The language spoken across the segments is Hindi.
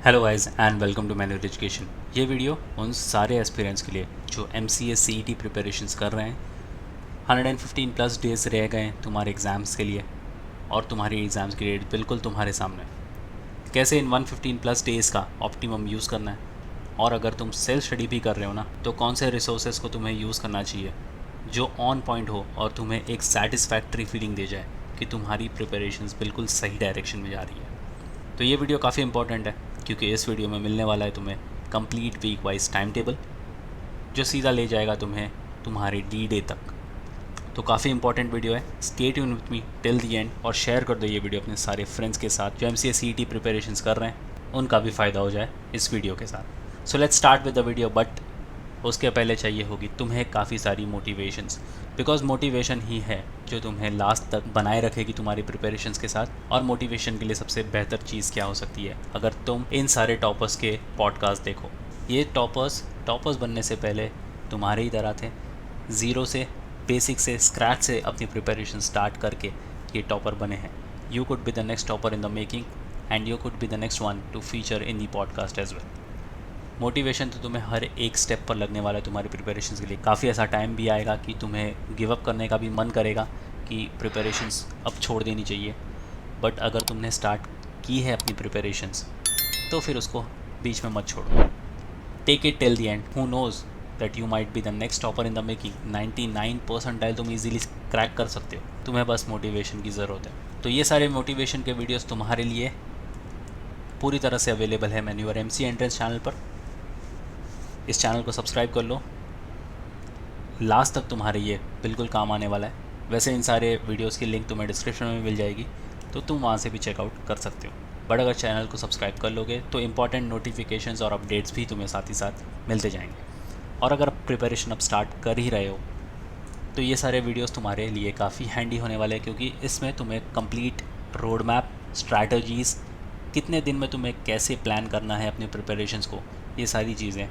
Hello guys and welcome to manual education. ये वीडियो उन सारे एस्पिरेंट्स के लिए जो MCA CET प्रिपरेशंस कर रहे हैं। 115 प्लस डेज रह गए हैं तुम्हारे एग्ज़ाम्स के लिए और तुम्हारी एग्ज़ाम्स की डेट बिल्कुल तुम्हारे सामने। कैसे इन 115 प्लस डेज़ का ऑप्टिमम यूज़ करना है, और अगर तुम सेल्फ स्टडी भी कर रहे हो ना, तो कौन से रिसोर्सेज को तुम्हें यूज़ करना चाहिए जो ऑन पॉइंट हो और तुम्हें एक सेटिस्फैक्ट्री फीलिंग दे जाए कि तुम्हारी प्रिपरेशंस बिल्कुल सही डायरेक्शन में जा रही है। तो ये वीडियो काफ़ी इंपॉर्टेंट है क्योंकि इस वीडियो में मिलने वाला है तुम्हें complete week wise time table जो सीधा ले जाएगा तुम्हें तुम्हारे D-Day तक। तो काफ़ी इंपॉर्टेंट वीडियो है। Stay tune with me till the and और शेयर कर दो ये वीडियो अपने सारे फ्रेंड्स के साथ जो MCA CET प्रिपरेशंस कर रहे हैं, उनका भी फ़ायदा हो जाए इस वीडियो के साथ। So let's start with the video, but उसके पहले चाहिए होगी तुम्हें काफ़ी सारी मोटिवेशंस, बिकॉज मोटिवेशन ही है जो तुम्हें लास्ट तक बनाए रखेगी तुम्हारी प्रिपरेशंस के साथ। और मोटिवेशन के लिए सबसे बेहतर चीज़ क्या हो सकती है, अगर तुम इन सारे टॉपर्स के पॉडकास्ट देखो। ये टॉपर्स बनने से पहले तुम्हारे ही तरह थे, ज़ीरो से, बेसिक से, स्क्रैच से अपनी प्रिपरेशन स्टार्ट करके ये टॉपर बने हैं। You could be the next topper in the making and you could be the next one to feature in the podcast as well. Motivation तो तुम्हें हर एक स्टेप पर लगने वाला है तुम्हारी प्रिपरेशंस के लिए। काफ़ी ऐसा टाइम भी आएगा कि तुम्हें गिव अप करने का भी मन करेगा कि प्रिपरेशंस अब छोड़ देनी चाहिए, बट अगर तुमने स्टार्ट की है अपनी प्रिपरेशंस तो फिर उसको बीच में मत छोड़ो। Take it till the end. Who knows that you might be the next topper in the making. 99 percentile तुम इजीली क्रैक कर सकते हो, तुम्हें बस मोटिवेशन की ज़रूरत है। तो ये सारे मोटिवेशन के वीडियोस तुम्हारे लिए पूरी तरह से अवेलेबल है मैन्योर MCA एंट्रेंस चैनल पर। इस चैनल को सब्सक्राइब कर लो, लास्ट तक तुम्हारे ये बिल्कुल काम आने वाला है। वैसे इन सारे वीडियोस की लिंक तुम्हें डिस्क्रिप्शन में मिल जाएगी, तो तुम वहाँ से भी चेकआउट कर सकते हो। बट अगर चैनल को सब्सक्राइब कर लोगे तो इंपॉर्टेंट नोटिफिकेशंस और अपडेट्स भी तुम्हें साथ ही साथ मिलते जाएंगे। और अगर प्रिपरेशन अब स्टार्ट कर ही रहे हो तो ये सारे वीडियोस तुम्हारे लिए काफ़ी हैंडी होने वाले हैं, क्योंकि इसमें तुम्हें कंप्लीट रोड मैप, स्ट्रैटेजीज़, कितने दिन में तुम्हें कैसे प्लान करना है अपने प्रिपरेशंस को, ये सारी चीज़ें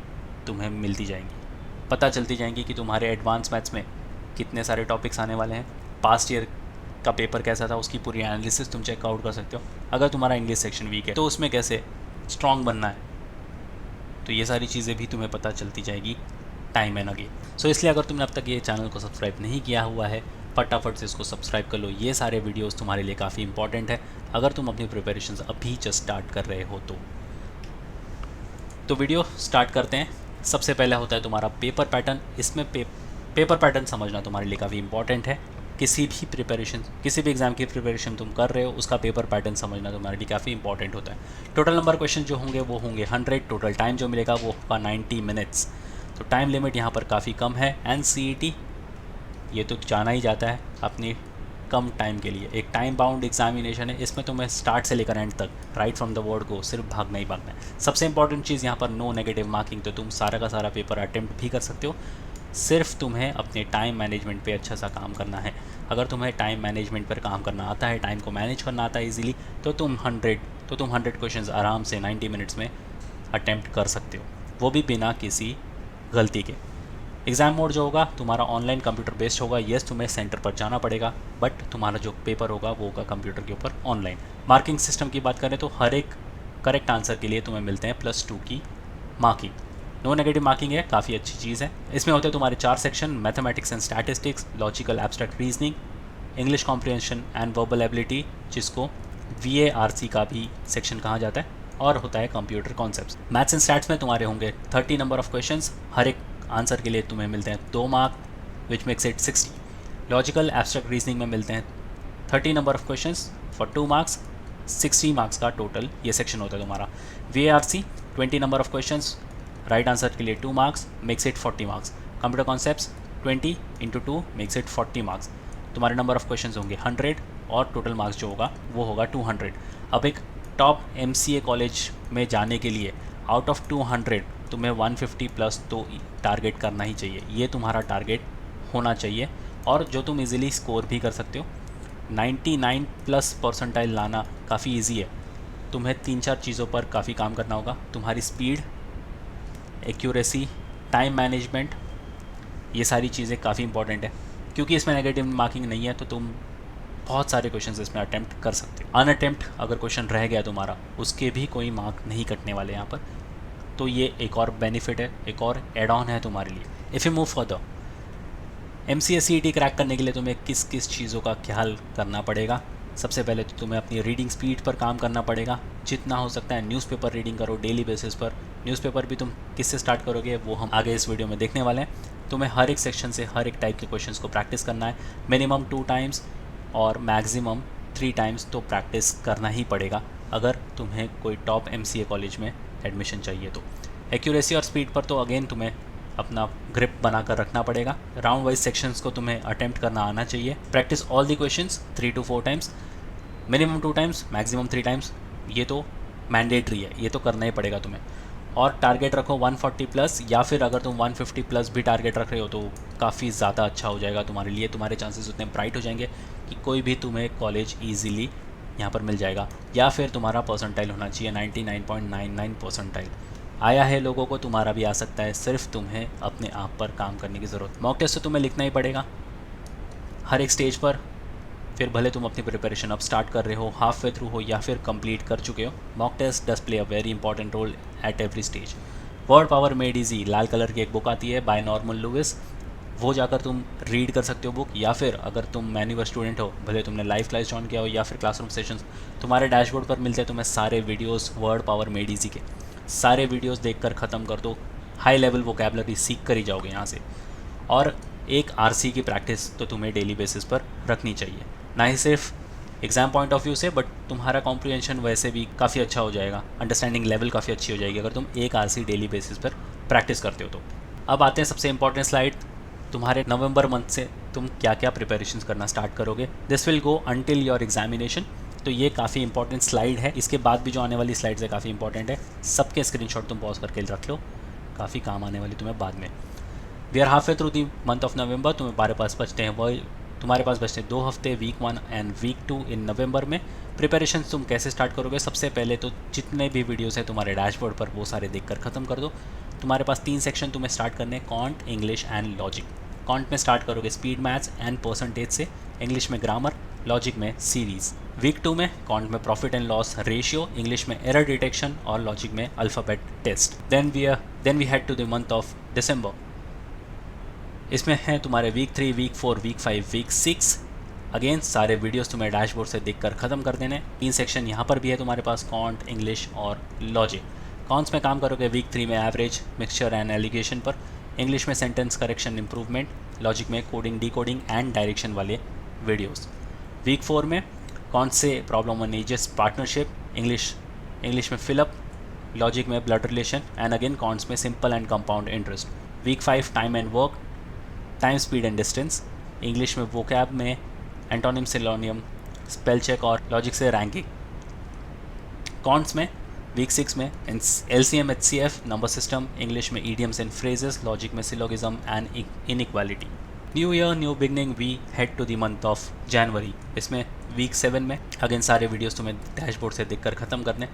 तुम्हें मिलती जाएंगी। पता चलती जाएंगी कि तुम्हारे एडवांस मैथ्स में कितने सारे टॉपिक्स आने वाले हैं, पास्ट ईयर का पेपर कैसा था, उसकी पूरी एनालिसिस तुम चेकआउट कर सकते हो। अगर तुम्हारा इंग्लिश सेक्शन वीक है तो उसमें कैसे स्ट्रॉन्ग बनना है, तो ये सारी चीज़ें भी तुम्हें पता चलती जाएगी टाइम एंड अगेन। सो इसलिए अगर तुमने अब तक ये चैनल को सब्सक्राइब नहीं किया हुआ है, फटाफट से इसको सब्सक्राइब कर लो। ये सारे वीडियोस तुम्हारे लिए काफ़ी इंपॉर्टेंट है अगर तुम अपनी प्रिपरेशंस अभी जस्ट स्टार्ट कर रहे हो तो वीडियो स्टार्ट करते हैं। सबसे पहला होता है तुम्हारा पेपर पैटर्न। इसमें पेपर पैटर्न समझना तुम्हारे लिए काफ़ी इंपॉर्टेंट है। किसी भी एग्ज़ाम की प्रिपरेशन तुम कर रहे हो, उसका पेपर पैटर्न समझना तुम्हारे लिए काफ़ी इंपॉर्टेंट होता है। टोटल नंबर क्वेश्चन जो होंगे वो होंगे 100, टोटल टाइम जो मिलेगा वो होगा 90 मिनट्स। तो टाइम लिमिट यहाँ पर काफ़ी कम है। एंड CET ये तो जाना ही जाता है अपनी कम टाइम के लिए एक टाइम बाउंड एग्जामिनेशन है। इसमें तुम्हें स्टार्ट से लेकर एंड तक right from the word go सिर्फ भागना ही भागना है। सबसे इंपॉर्टेंट चीज़ यहाँ पर नो नेगेटिव मार्किंग। तो तुम सारा का सारा पेपर अटेम्प्ट भी कर सकते हो, सिर्फ तुम्हें अपने टाइम मैनेजमेंट पे अच्छा सा काम करना है। अगर तुम्हें टाइम मैनेजमेंट पर काम करना आता है, टाइम को मैनेज करना आता है इजीली, तो तुम 100 क्वेश्चंस आराम से 90 मिनट्स में अटेम्प्ट कर सकते हो, वो भी बिना किसी गलती के। एग्ज़ाम मोड जो होगा तुम्हारा ऑनलाइन कंप्यूटर बेस्ड होगा। येस, तुम्हें सेंटर पर जाना पड़ेगा, बट तुम्हारा जो पेपर होगा वो होगा कंप्यूटर के ऊपर ऑनलाइन। मार्किंग सिस्टम की बात करें तो हर एक करेक्ट आंसर के लिए तुम्हें मिलते हैं +2 की मार्किंग। नो नेगेटिव मार्किंग है, काफ़ी अच्छी चीज़ है। इसमें होते हैं तुम्हारे 4 section: mathematics and statistics, logical abstract reasoning, English comprehension and verbal ability, जिसको VARC का भी सेक्शन कहा जाता है, और होता है computer concepts. Maths and stats में तुम्हारे होंगे 30 नंबर ऑफ क्वेश्चंस। हर एक आंसर के लिए तुम्हें मिलते हैं 2 mark, which makes it 60। Logical abstract reasoning में मिलते हैं 30 number of questions for 2 marks, 60 marks का टोटल ये सेक्शन होता है तुम्हारा। VARC 20 number of questions, right answer के लिए 2 marks, makes it 40 marks. Computer concepts 20 × 2 makes it 40 marks. तुम्हारे नंबर ऑफ क्वेश्चंस होंगे 100 और टोटल मार्क्स जो होगा वो होगा 200। अब एक टॉप MCA कॉलेज में जाने के लिए आउट ऑफ 200 तुम्हें 150 प्लस तो टारगेट करना ही चाहिए। ये तुम्हारा टारगेट होना चाहिए, और जो तुम इजीली स्कोर भी कर सकते हो। 99 प्लस परसेंटाइल लाना काफ़ी इजी है। तुम्हें 3-4 चीज़ों पर काफ़ी काम करना होगा। तुम्हारी स्पीड, एक्यूरेसी, टाइम मैनेजमेंट, ये सारी चीज़ें काफ़ी इंपॉर्टेंट है। क्योंकि इसमें नेगेटिव मार्किंग नहीं है तो तुम बहुत सारे क्वेश्चंस इसमें अटेम्प्ट कर सकते हो। अनअटेम्प्ट अगर क्वेश्चन रह गया तुम्हारा, उसके भी कोई मार्क नहीं कटने वाले यहाँ पर। तो ये एक और बेनिफिट है, एक और एड ऑन है तुम्हारे लिए। If you move further, MCA-CET crack करने के लिए तुम्हें किस किस चीज़ों का ख्याल करना पड़ेगा। सबसे पहले तो तुम्हें अपनी रीडिंग स्पीड पर काम करना पड़ेगा। जितना हो सकता है न्यूज़पेपर रीडिंग करो डेली बेसिस पर। न्यूज़पेपर भी तुम किससे स्टार्ट करोगे वो हम आगे इस वीडियो में देखने वाले हैं। तुम्हें हर एक सेक्शन से हर एक टाइप के क्वेश्चंस को प्रैक्टिस करना है। मिनिमम 2 टाइम्स और मैक्सिमम 3 टाइम्स तो प्रैक्टिस करना ही पड़ेगा अगर तुम्हें कोई टॉप MCA कॉलेज में एडमिशन चाहिए तो। एक्यूरेसी और स्पीड पर तो अगेन तुम्हें अपना ग्रिप बनाकर रखना पड़ेगा। राउंड वाइज सेक्शंस को तुम्हें अटेम्प्ट करना आना चाहिए। Practice all the questions 3 to 4 times, minimum 2 times, maximum 3 times. ये तो मैंडेटरी है, ये तो करना ही पड़ेगा तुम्हें। और टारगेट रखो 140 प्लस, या फिर अगर तुम 150 प्लस भी टारगेट रख रहे हो तो काफ़ी ज़्यादा अच्छा हो जाएगा तुम्हारे लिए। तुम्हारे चांसेस उतने ब्राइट हो जाएंगे कि कोई भी तुम्हें कॉलेज ईजिली यहाँ पर मिल जाएगा। या फिर तुम्हारा परसेंटाइल होना चाहिए 99.99 परसेंटाइल। आया है लोगों को, तुम्हारा भी आ सकता है, सिर्फ तुम्हें अपने आप पर काम करने की ज़रूरत। मॉक टेस्ट तो तुम्हें लिखना ही पड़ेगा हर एक स्टेज पर। फिर भले तुम अपनी प्रिपरेशन अब स्टार्ट कर रहे हो, हाफ वे थ्रू हो या फिर कंप्लीट कर चुके हो, mock test does play a very important role at every stage. Word power made easy, लाल कलर की एक बुक आती है बाय नॉर्मन लुइस, वो जाकर तुम रीड कर सकते हो बुक। या फिर अगर तुम मैन्यूअर स्टूडेंट हो, भले तुमने लाइव क्लास ज्वाइन किया हो या फिर क्लासरूम सेशंस, तुम्हारे डैशबोर्ड पर मिलते हैं तुम्हें सारे videos word power made easy के। सारे वीडियोस देखकर ख़त्म कर दो, हाई लेवल वोकैबुलरी सीख कर ही जाओगे यहाँ से। और एक RC की प्रैक्टिस तो तुम्हें डेली बेसिस पर रखनी चाहिए, ना ही सिर्फ एग्ज़ाम पॉइंट ऑफ व्यू से, बट तुम्हारा कॉम्प्रिहेंशन वैसे भी काफ़ी अच्छा हो जाएगा, अंडरस्टैंडिंग लेवल काफ़ी अच्छी हो जाएगी अगर तुम एक RC डेली बेसिस पर प्रैक्टिस करते हो तो। अब आते हैं सबसे इंपॉर्टेंट स्लाइड, तुम्हारे नवंबर मंथ से तुम क्या क्या प्रिपरेशंस करना स्टार्ट करोगे। This will go until your examination. तो ये काफ़ी इंपॉर्टेंट स्लाइड है, इसके बाद भी जो आने वाली स्लाइड्स है काफ़ी इंपॉर्टेंट है। सबके स्क्रीनशॉट तुम पॉज करके रख लो, काफ़ी काम आने वाली तुम्हें बाद में। We are half way through the month of November. तुम्हारे पास बचते हैं तुम्हारे पास बचते हैं 2 हफ्ते, वीक 1 एंड वीक 2 इन नवंबर में। प्रिपरेशन तुम कैसे स्टार्ट करोगे? सबसे पहले तो जितने भी वीडियोस हैं तुम्हारे डैशबोर्ड पर वो सारे देखकर ख़त्म कर दो। तुम्हारे पास 3 सेक्शन तुम्हें स्टार्ट करने, quant, English and logic. Quant में स्टार्ट करोगे स्पीड, मैथ्स एंड परसेंटेज से, इंग्लिश में ग्रामर, लॉजिक में सीरीज़। वीक 2 में कॉन्ट में profit and loss ratio, English में एरर डिटेक्शन और लॉजिक में alphabet test. Then we head to the month of December. इसमें है तुम्हारे week 3, week 4, week 5, week 6। Again सारे वीडियोस तुम्हें डैशबोर्ड से देखकर ख़त्म कर देने। 3 सेक्शन यहाँ पर भी है तुम्हारे पास, कॉन्ट, इंग्लिश और लॉजिक। कॉन्ट्स में काम करोगे वीक 3 में एवरेज, मिक्सचर एंड एलिगेशन पर, इंग्लिश में सेंटेंस करेक्शन इंप्रूवमेंट, लॉजिक में कोडिंग, डिकोडिंग एंड डायरेक्शन वाले वीडियोस। वीक 4 में कॉन्ट से problem on ages partnership, English में फिलअप, लॉजिक में blood relation and again quants में simple and compound interest. Week 5 time and work, time, speed and distance, English में वोकैब में एंटोनिम, सिनोनिम, स्पेल चेक और लॉजिक से रैंकिंग। कॉन्ट्स में वीक 6 में LCM, HCF, number system, English में ईडियम्स एंड फ्रेजेस, लॉजिक में syllogism and inequality. New year new beginning, we head to the month of January. इसमें वीक 7 में अगेन सारे वीडियोस तुम्हें डैशबोर्ड से देखकर ख़त्म करने।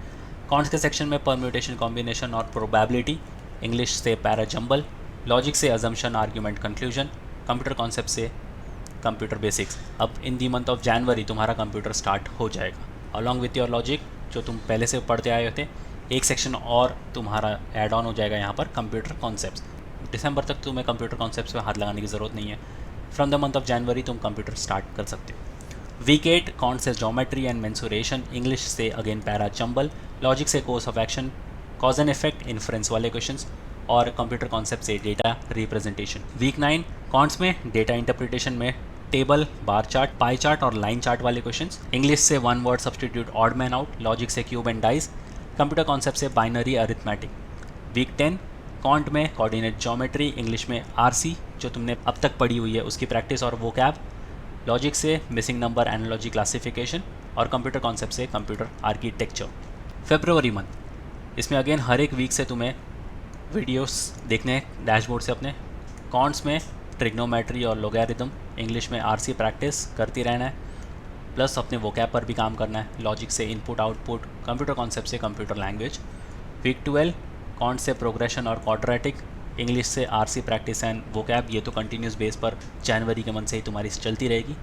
कॉन्ट्स के सेक्शन में परम्यूटेशन, कॉम्बिनेशन और प्रोबेबिलिटी, इंग्लिश से पैरा जंबल, लॉजिक से assumption, argument, conclusion, computer concept से कंप्यूटर बेसिक्स। अब इन दी मंथ ऑफ जनवरी तुम्हारा कंप्यूटर स्टार्ट हो जाएगा अलॉन्ग विथ योर लॉजिक, जो तुम पहले से पढ़ते आए थे। एक सेक्शन और तुम्हारा ऐड ऑन हो जाएगा यहाँ पर, कंप्यूटर कॉन्सेप्ट्स। दिसंबर तक तुम्हें कंप्यूटर कॉन्सेप्ट्स पे हाथ लगाने की ज़रूरत नहीं है। From the month of January तुम कंप्यूटर स्टार्ट कर सकते हो। वीक 8 कॉन्ट से ज्योमेट्री एंड मेंसुरेशन, इंग्लिश से अगेन पैरा जंबल, लॉजिक से course of action, cause and effect, inference वाले क्वेश्चंस और कंप्यूटर कॉन्सेप्ट से डेटा रिप्रेजेंटेशन। वीक 9 कॉन्ट्स में डेटा इंटरप्रिटेशन में table, bar chart, pie chart और लाइन चार्ट वाले क्वेश्चंस, इंग्लिश से 1 word substitute, odd man out, logic से cube and dice, computer concept से बाइनरी अरिथमेटिक। वीक 10 कॉन्ट में कोऑर्डिनेट ज्योमेट्री, इंग्लिश में RC जो तुमने अब तक पढ़ी हुई है उसकी प्रैक्टिस और वोकैब, लॉजिक से मिसिंग नंबर, एनालॉजी, क्लासिफिकेशन और कंप्यूटर कॉन्सेप्ट से कंप्यूटर आर्किटेक्चर। फेब्रुवरी मंथ, इसमें अगेन हर एक वीक से तुम्हें वीडियोस देखने हैं डैशबोर्ड से अपने। कॉन्ट्स में ट्रिग्नोमेट्री और लोगैरिथम, इंग्लिश में RC प्रैक्टिस करती रहना है, प्लस अपने वोकैब पर भी काम करना है। लॉजिक से इनपुट आउटपुट, कंप्यूटर कॉन्सेप्ट से कंप्यूटर लैंग्वेज। वीक 12 कॉन्ट से प्रोग्रेशन और क्वाड्रेटिक, इंग्लिश से RC प्रैक्टिस एंड वोकैब। ये तो कंटिन्यूस बेस पर जनवरी के मंथ से ही तुम्हारी चलती रहेगी।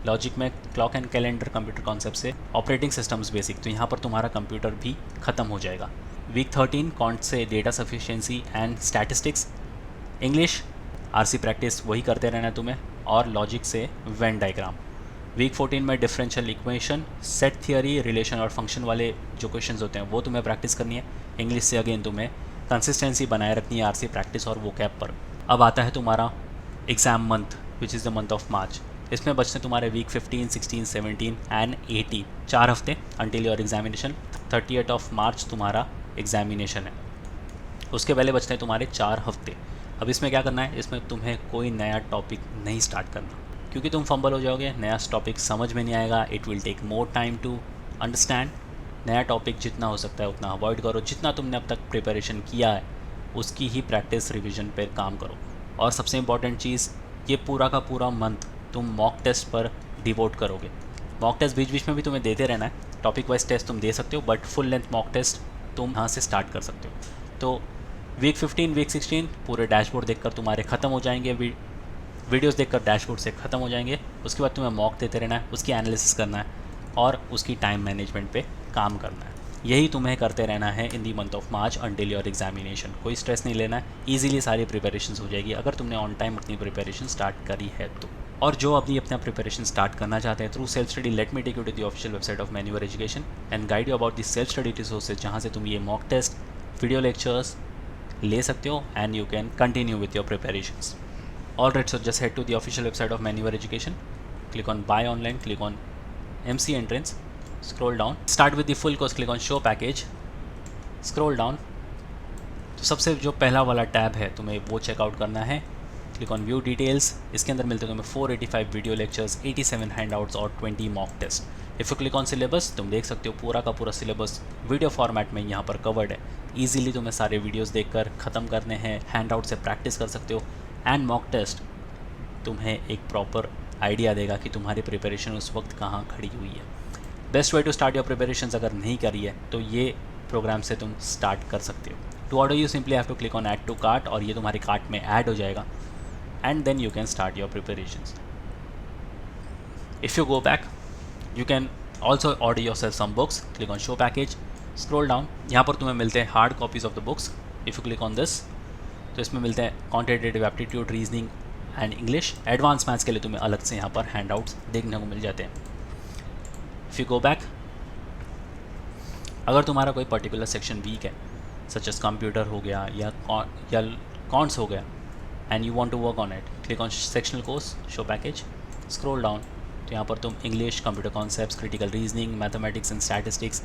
लॉजिक में clock and calendar computer concept से ऑपरेटिंग सिस्टम्स बेसिक, तो यहाँ पर तुम्हारा कंप्यूटर भी ख़त्म हो जाएगा। वीक 13 कॉन्ट से data sufficiency and statistics, English RC practice वही करते रहना है तुम्हें, और लॉजिक से वेन डायग्राम। वीक 14 में differential equation, set theory, relation और फंक्शन वाले जो क्वेश्चंस होते हैं वो तुम्हें प्रैक्टिस करनी है। इंग्लिश से अगेन तुम्हें कंसिस्टेंसी बनाए रखनी है आरसी प्रैक्टिस और वो कैप पर। अब आता है तुम्हारा exam month which is the month of मार्च। इसमें बचते तुम्हारे वीक 15, 16, 17 एंड 18, 4 हफ्ते until your examination. 30 of March तुम्हारा एग्जामिनेशन है, उसके पहले बचते हैं तुम्हारे 4 हफ्ते। अब इसमें क्या करना है, इसमें तुम्हें कोई नया टॉपिक नहीं स्टार्ट करना, क्योंकि तुम फंबल हो जाओगे, नया टॉपिक समझ में नहीं आएगा, it will take more time to understand. नया टॉपिक जितना हो सकता है उतना अवॉइड करो, जितना तुमने अब तक प्रिपरेशन किया है उसकी ही प्रैक्टिस रिविजन पर काम करो। और सबसे इम्पॉर्टेंट चीज़, ये पूरा का पूरा मंथ तुम मॉक टेस्ट पर डिवोट करोगे। मॉक टेस्ट बीच बीच में भी तुम्हें देते रहना है, टॉपिक वाइज टेस्ट तुम दे सकते हो, but full length mock test तुम यहाँ से स्टार्ट कर सकते हो। तो वीक 15, वीक 16 पूरे डैशबोर्ड देखकर तुम्हारे ख़त्म हो जाएंगे, वीडियोस देखकर डैशबोर्ड से ख़त्म हो जाएंगे। उसके बाद तुम्हें मॉक देते रहना है, उसकी एनालिसिस करना है और उसकी टाइम मैनेजमेंट पे काम करना है। यही तुम्हें करते रहना है in the month of March until your examination. कोई स्ट्रेस नहीं लेना है, ईजिली सारी प्रिपरेशन हो जाएगी अगर तुमने ऑन टाइम अपनी प्रिपरेशन स्टार्ट करी है तो। और जो अभी अपना प्रिपरेशन स्टार्ट करना चाहते हैं through self study, let me take you to the official website of maneuver education and guide you about the self study resources, जहाँ से तुम ये मॉक टेस्ट, वीडियो लेक्चर्स ले सकते हो and you can continue with your preparations. Alright, so just head to the official website of Maneuver Education, click on buy online, click on MC entrance, scroll down, start with the full course, click on show package, scroll down। तो सबसे जो पहला वाला टैब है तुम्हें वो चेकआउट करना है, क्लिक ऑन व्यू डिटेल्स। इसके अंदर मिलते हैं तुम्हें 485 वीडियो लेक्चर्स, 87 हैंडआउट्स और 20 mock test. If you click on syllabus, तुम देख सकते हो पूरा का पूरा सिलेबस वीडियो फॉर्मेट में यहाँ पर कवर्ड है। ईजिली तुम्हें सारे वीडियोज़ देखकर ख़त्म करने हैं, हैंडआउट से प्रैक्टिस कर सकते हो एंड मॉक टेस्ट तुम्हें एक प्रॉपर आइडिया देगा कि तुम्हारी प्रिपरेशन उस वक्त कहाँ खड़ी हुई है। Best way to start your preparation अगर नहीं करी है तो ये प्रोग्राम से तुम स्टार्ट कर सकते हो। To order you simply have to click on add to cart और ये तुम्हारे कार्ट में ऐड हो जाएगा and then you can start your preparations. If you go back you can also order yourself some books, click on show package, scroll down. यहाँ पर तुम्हें मिलते हैं hard copies of the books. If you click on this तो इसमें मिलते हैं quantitative aptitude, reasoning and English. Advance maths के लिए तुम्हें अलग से यहाँ पर हैंडआउट्स देखने को मिल जाते हैं। इफ़ यू गो बैक, अगर तुम्हारा कोई पर्टिकुलर सेक्शन वीक है सच एज कंप्यूटर हो गया या कॉन्ट्स हो गया and you want to work on it, click on sectional course, show package, scroll down. तो यहाँ पर तुम English, computer concepts, critical reasoning, mathematics and statistics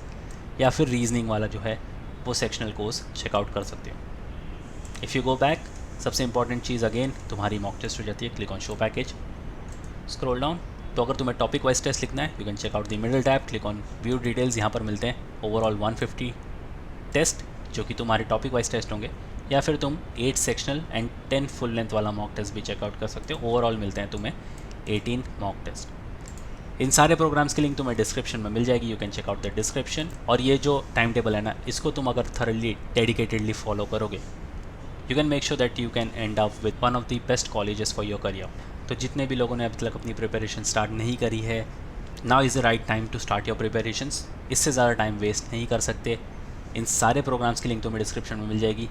या फिर रीजनिंग वाला जो है वो सेक्शनल कोर्स चेकआउट कर सकते हो। इफ़ यू गो बैक, सबसे इंपॉर्टेंट चीज़ अगेन तुम्हारी मॉक टेस्ट हो जाती है, click on show package, scroll down. तो अगर तुम्हें टॉपिक वाइज टेस्ट लिखना है you can check out the middle tab, click on view details. यहाँ पर मिलते हैं ओवरऑल 150 टेस्ट जो कि तुम्हारे टॉपिक वाइज टेस्ट होंगे, या फिर तुम 8 सेक्शनल एंड 10 फुल लेंथ वाला मॉक टेस्ट भी चेकआउट कर सकते हो। ओवरऑल मिलते हैं तुम्हें 18 मॉक टेस्ट। इन सारे प्रोग्राम्स की लिंक तुम्हें डिस्क्रिप्शन में मिल जाएगी, you can check out the description. और ये जो टाइम टेबल है ना, इसको तुम अगर थरली डेडिकेटेडली फॉलो करोगे you can make sure that you can and up with one of the best colleges for your career. तो जितने भी लोगों ने अभी तक अपनी प्रिपरेशन स्टार्ट नहीं करी है, now is the right time to start your preparations. इससे ज़्यादा टाइम वेस्ट नहीं कर सकते। इन सारे प्रोग्राम्स की लिंक तुम्हें डिस्क्रिप्शन में मिल जाएगी।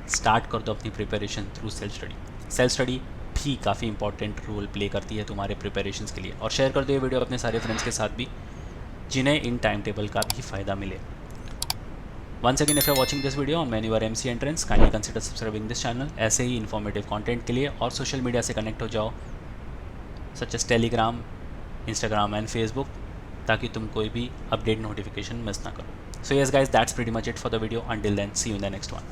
स्टार्ट कर दो अपनी preparation through self study. Self study भी काफ़ी इंपॉर्टेंट रोल प्ले करती है तुम्हारे प्रिपरेशंस के लिए। और शेयर कर दो ये वीडियो अपने सारे फ्रेंड्स के साथ भी जिन्हें इन टाइम टेबल का भी फ़ायदा मिले। Once again, if you are watching this video on Maneuver MC Entrance, kindly consider subscribing this channel। ऐसे ही इन्फॉर्मेटिव कंटेंट के लिए और सोशल मीडिया से कनेक्ट हो जाओ such as Telegram, Instagram and Facebook, ताकि तुम कोई भी अपडेट नोटिफिकेशन मिस ना करो। So yes guys, that's pretty much it for the video. Until then, see you in the next one.